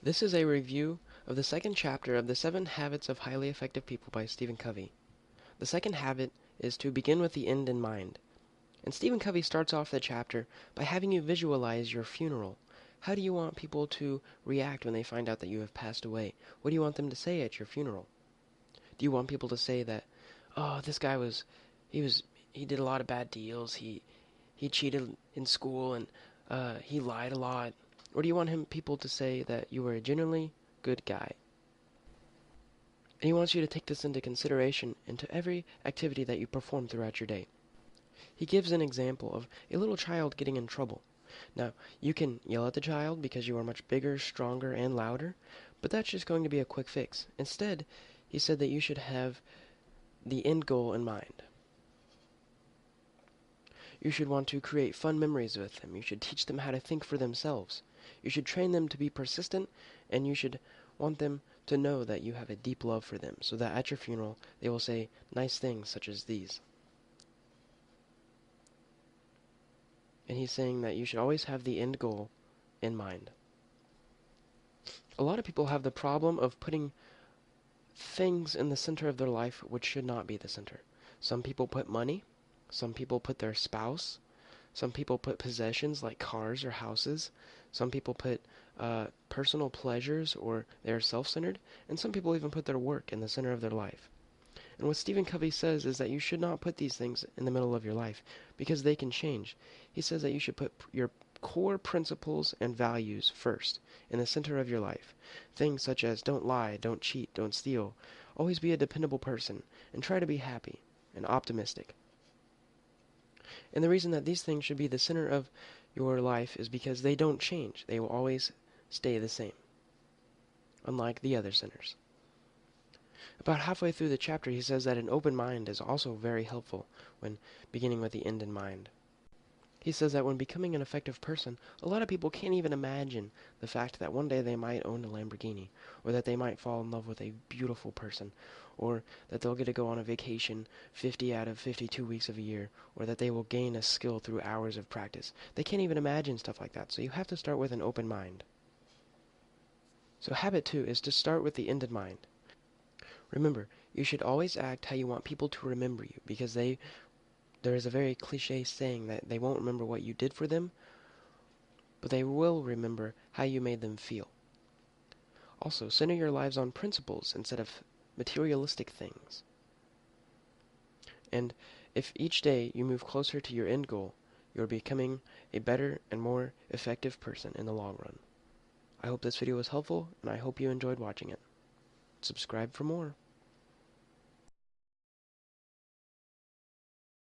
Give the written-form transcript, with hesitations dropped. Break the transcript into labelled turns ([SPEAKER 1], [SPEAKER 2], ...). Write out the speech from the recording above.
[SPEAKER 1] This is a review of the second chapter of The 7 Habits of Highly Effective People by Stephen Covey. The second habit is to begin with the end in mind. And Stephen Covey starts off the chapter by having you visualize your funeral. How do you want people to react when they find out that you have passed away? What do you want them to say at your funeral? Do you want people to say that, oh, this guy he was, he did a lot of bad deals, he cheated in school, and he lied a lot? Or do you want people to say that you were a genuinely good guy? And he wants you to take this into consideration into every activity that you perform throughout your day. He gives an example of a little child getting in trouble. Now, you can yell at the child because you are much bigger, stronger, and louder, but that's just going to be a quick fix. Instead, he said that you should have the end goal in mind. You should want to create fun memories with them. You should teach them how to think for themselves. You should train them to be persistent, and you should want them to know that you have a deep love for them, so that at your funeral they will say nice things such as these. And he's saying that you should always have the end goal in mind. A lot of people have the problem of putting things in the center of their life which should not be the center. Some people put money, some people put their spouse, some people put possessions like cars or houses, some people put personal pleasures or they're self-centered, and some people even put their work in the center of their life. And what Stephen Covey says is that you should not put these things in the middle of your life because they can change. He says that you should put your core principles and values first in the center of your life. Things such as don't lie, don't cheat, don't steal. Always be a dependable person and try to be happy and optimistic. And the reason that these things should be the center of your life is because they don't change. They will always stay the same, unlike the other centers. About halfway through the chapter, he says that an open mind is also very helpful when beginning with the end in mind. He says that when becoming an effective person, a lot of people can't even imagine the fact that one day they might own a Lamborghini, or that they might fall in love with a beautiful person, or that they'll get to go on a vacation 50 out of 52 weeks of a year, or that they will gain a skill through hours of practice. They can't even imagine stuff like that, so you have to start with an open mind. So habit 2 is to start with the end in mind. Remember, you should always act how you want people to remember you, because there is a very cliche saying that they won't remember what you did for them, but they will remember how you made them feel. Also, center your lives on principles instead of materialistic things. And if each day you move closer to your end goal, you're becoming a better and more effective person in the long run. I hope this video was helpful, and I hope you enjoyed watching it. Subscribe for more.